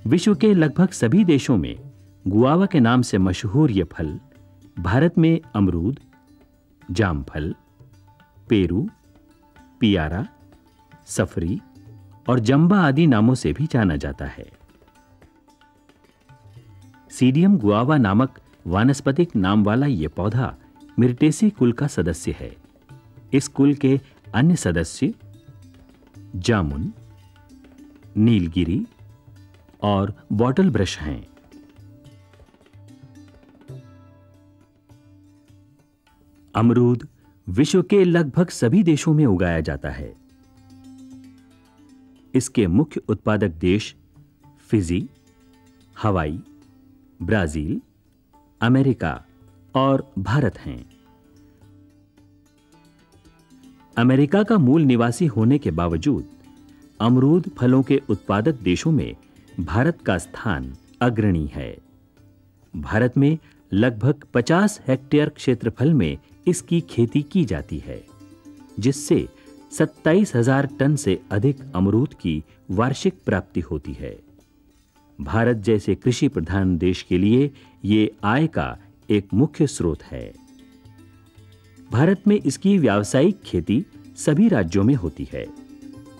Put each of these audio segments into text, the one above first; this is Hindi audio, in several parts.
विश्व के लगभग सभी देशों में गुआवा के नाम से मशहूर यह फल भारत में अमरूद, जामफल, पेरू, पियारा, सफरी और जंबा आदि नामों से भी जाना जाता है। सीडियम गुआवा नामक वानस्पतिक नाम वाला यह पौधा मिर्टेसी कुल का सदस्य है। इस कुल के अन्य सदस्य जामुन, नीलगिरी और बॉटल ब्रश हैं। अमरूद विश्व के लगभग सभी देशों में उगाया जाता है। इसके मुख्य उत्पादक देश फिजी, हवाई, ब्राजील, अमेरिका और भारत हैं। अमेरिका का मूल निवासी होने के बावजूद अमरूद फलों के उत्पादक देशों में भारत का स्थान अग्रणी है। भारत में लगभग 50 हेक्टेयर क्षेत्रफल में इसकी खेती की जाती है, जिससे 27,000 टन से अधिक अमरूद की वार्षिक प्राप्ति होती है। भारत जैसे कृषि प्रधान देश के लिए ये आय का एक मुख्य स्रोत है। भारत में इसकी व्यावसायिक खेती सभी राज्यों में होती है।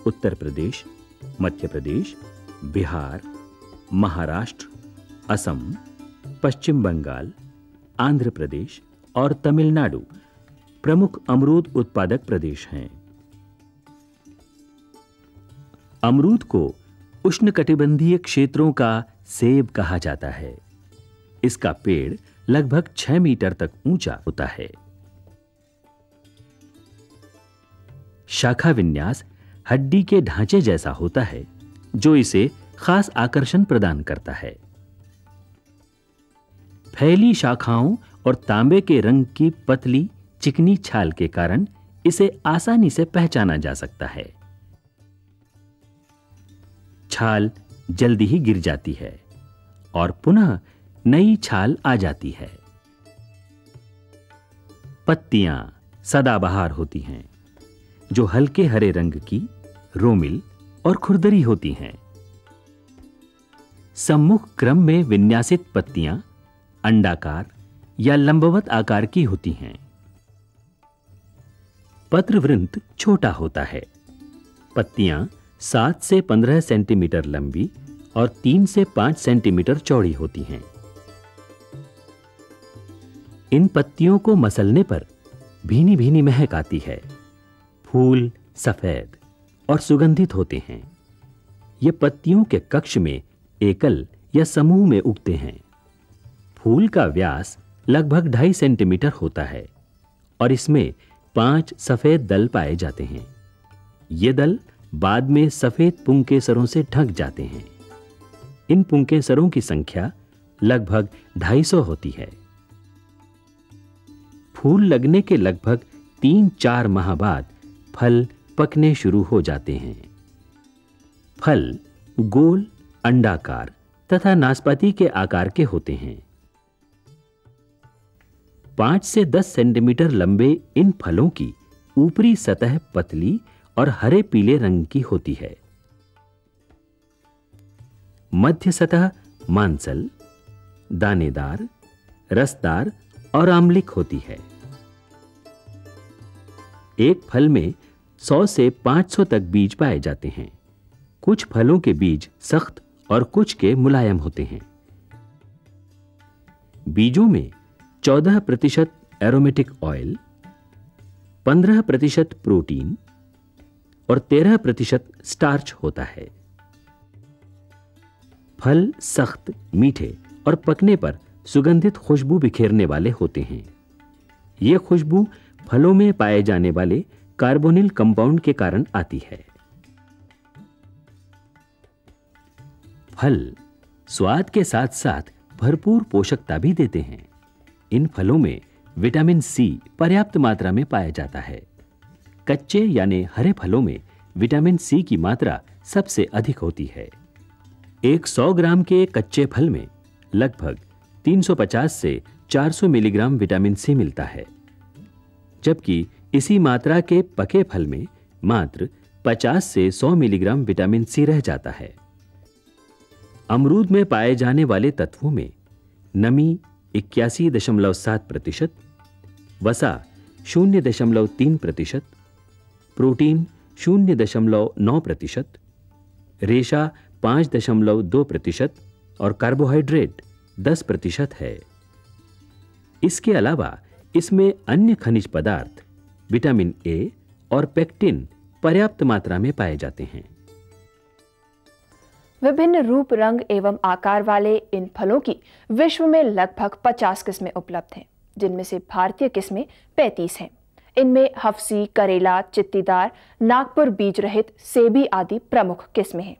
उत्तर प्रदेश, मध्य प्रदेश, बिहार, महाराष्ट्र, असम, पश्चिम बंगाल, आंध्र प्रदेश और तमिलनाडु प्रमुख अमरूद उत्पादक प्रदेश हैं। अमरूद को उष्णकटिबंधीय क्षेत्रों का सेब कहा जाता है। इसका पेड़ लगभग 6 मीटर तक ऊंचा होता है। शाखा विन्यास हड्डी के ढांचे जैसा होता है, जो इसे खास आकर्षण प्रदान करता है। फैली शाखाओं और तांबे के रंग की पतली चिकनी छाल के कारण इसे आसानी से पहचाना जा सकता है। छाल जल्दी ही गिर जाती है और पुनः नई छाल आ जाती है। पत्तियां सदाबहार होती हैं, जो हल्के हरे रंग की, रोमिल और खुरदरी होती हैं। सम्मुख क्रम में विन्यासित पत्तियां अंडाकार या लंबवत आकार की होती हैं। पत्रवृंत छोटा होता है। पत्तियां 7 से 15 सेंटीमीटर लंबी और 3 से 5 सेंटीमीटर चौड़ी होती हैं। इन पत्तियों को मसलने पर भीनी भीनी महक आती है। फूल सफेद और सुगंधित होते हैं। ये पत्तियों के कक्ष में एकल या समूह में उगते हैं। फूल का व्यास लगभग 2.5 सेंटीमीटर होता है और इसमें 5 सफेद दल पाए जाते हैं। ये दल बाद में सफेद पुंकेसरों से ढक जाते हैं। इन पुंकेसरों की संख्या लगभग 250 होती है। फूल लगने के लगभग 3-4 माह बाद फल पकने शुरू हो जाते हैं। फल गोल, अंडाकार तथा नाशपाती के आकार के होते हैं। 5 से 10 सेंटीमीटर लंबे इन फलों की ऊपरी सतह पतली और हरे पीले रंग की होती है। मध्य सतह मांसल, दानेदार, रसदार और आम्लिक होती है। एक फल में 100 से 500 तक बीज पाए जाते हैं। कुछ फलों के बीज सख्त और कुछ के मुलायम होते हैं। बीजों में 14% एरोमेटिक ऑयल, 15% प्रोटीन और 13% स्टार्च होता है। फल सख्त, मीठे और पकने पर सुगंधित खुशबू बिखेरने वाले होते हैं। यह खुशबू फलों में पाए जाने वाले कार्बोनिल कंपाउंड के कारण आती है। फल स्वाद के साथ साथ भरपूर पोषकता भी देते हैं। इन फलों में विटामिन सी पर्याप्त मात्रा में पाया जाता है। कच्चे यानी हरे फलों में विटामिन सी की मात्रा सबसे अधिक होती है। एक 100 ग्राम के कच्चे फल में लगभग 350 से 400 मिलीग्राम विटामिन सी मिलता है, जबकि इसी मात्रा के पके फल में मात्र 50 से 100 मिलीग्राम विटामिन सी रह जाता है। अमरूद में पाए जाने वाले तत्वों में नमी 81.7%, वसा 0.3%, प्रोटीन 0.9%, रेशा 5.2% और कार्बोहाइड्रेट 10% है। इसके अलावा इसमें अन्य खनिज पदार्थ, विटामिन ए और पेक्टिन पर्याप्त मात्रा में पाए जाते हैं। विभिन्न रूप, रंग एवं आकार वाले इन फलों की विश्व में लगभग 50 किस्में उपलब्ध हैं, जिनमें से भारतीय किस्में 35 हैं। इनमें हफसी, करेला, चित्तीदार, नागपुर बीज रहित, सेबी आदि प्रमुख किस्में हैं।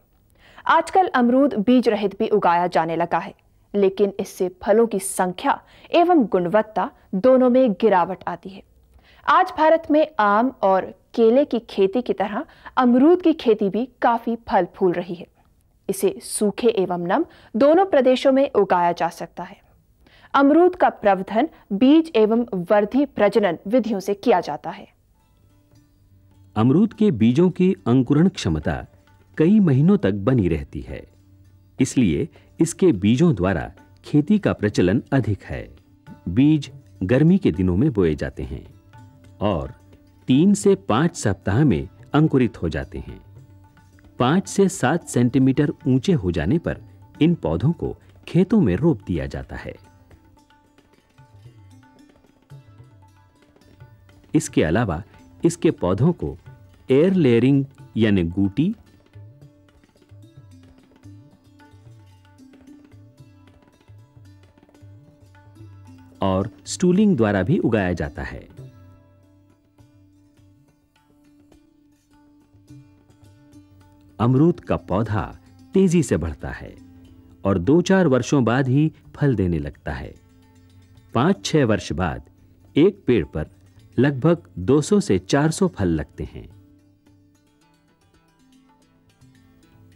आजकल अमरूद बीज रहित भी उगाया जाने लगा है, लेकिन इससे फलों की संख्या एवं गुणवत्ता दोनों में गिरावट आती है। आज भारत में आम और केले की खेती की तरह अमरूद की खेती भी काफी फल फूल रही है। इसे सूखे एवं नम दोनों प्रदेशों में उगाया जा सकता है। अमरूद का प्रवर्धन बीज एवं वर्धी प्रजनन विधियों से किया जाता है। अमरूद के बीजों की अंकुरण क्षमता कई महीनों तक बनी रहती है, इसलिए इसके बीजों द्वारा खेती का प्रचलन अधिक है। बीज गर्मी के दिनों में बोए जाते हैं और 3 से 5 सप्ताह में अंकुरित हो जाते हैं। 5 से 7 सेंटीमीटर ऊंचे हो जाने पर इन पौधों को खेतों में रोप दिया जाता है। इसके अलावा इसके पौधों को एयर लेयरिंग यानी गूटी और स्टूलिंग द्वारा भी उगाया जाता है। अमरूद का पौधा तेजी से बढ़ता है और 2-4 वर्षों बाद ही फल देने लगता है। 5-6 वर्ष बाद एक पेड़ पर लगभग 200 से 400 फल लगते हैं।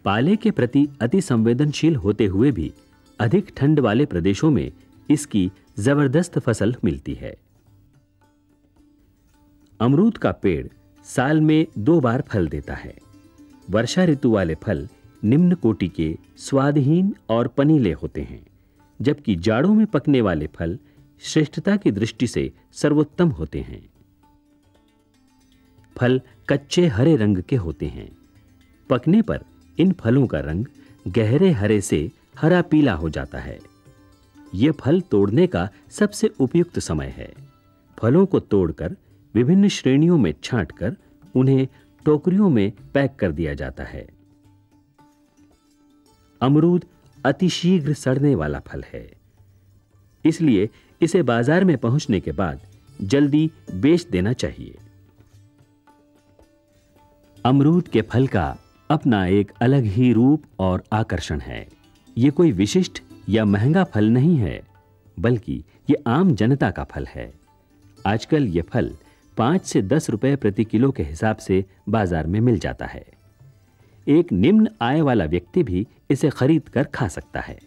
पाले के प्रति अति संवेदनशील होते हुए भी अधिक ठंड वाले प्रदेशों में इसकी जबरदस्त फसल मिलती है। अमरूद का पेड़ साल में 2 बार फल देता है। वर्षा ऋतु वाले फल निम्न कोटि के, स्वादहीन और पनीले होते हैं, जबकि जाड़ों में पकने वाले फल श्रेष्ठता की दृष्टि से सर्वोत्तम होते हैं। फल कच्चे हरे रंग के होते हैं। पकने पर इन फलों का रंग गहरे हरे से हरा पीला हो जाता है। यह फल तोड़ने का सबसे उपयुक्त समय है। फलों को तोड़कर विभिन्न श्रेणियों में छांटकर उन्हें टोकरियों में पैक कर दिया जाता है। अमरूद अतिशीघ्र सड़ने वाला फल है, इसलिए इसे बाजार में पहुंचने के बाद जल्दी बेच देना चाहिए। अमरूद के फल का अपना एक अलग ही रूप और आकर्षण है। यह कोई विशिष्ट या महंगा फल नहीं है, बल्कि यह आम जनता का फल है। आजकल यह फल 5 से 10 रुपए प्रति किलो के हिसाब से बाजार में मिल जाता है। एक निम्न आय वाला व्यक्ति भी इसे खरीद कर खा सकता है।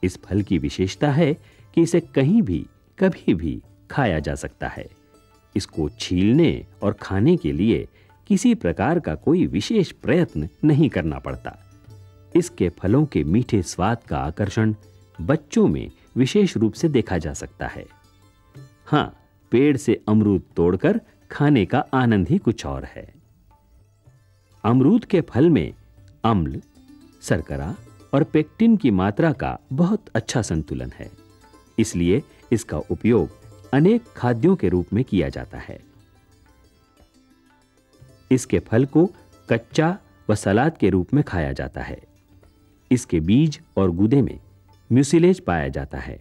इस फल की विशेषता है कि इसे कहीं भी कभी भी खाया जा सकता है। इसको छीलने और खाने के लिए किसी प्रकार का कोई विशेष प्रयत्न नहीं करना पड़ता। इसके फलों के मीठे स्वाद का आकर्षण बच्चों में विशेष रूप से देखा जा सकता है। हां, पेड़ से अमरूद तोड़कर खाने का आनंद ही कुछ और है। अमरूद के फल में अम्ल, शर्करा और पेक्टिन की मात्रा का बहुत अच्छा संतुलन है, इसलिए इसका उपयोग अनेक खाद्यों के रूप में किया जाता है। इसके फल को कच्चा व सलाद के रूप में खाया जाता है। इसके बीज और गूदे में म्यूसिलेज पाया जाता है।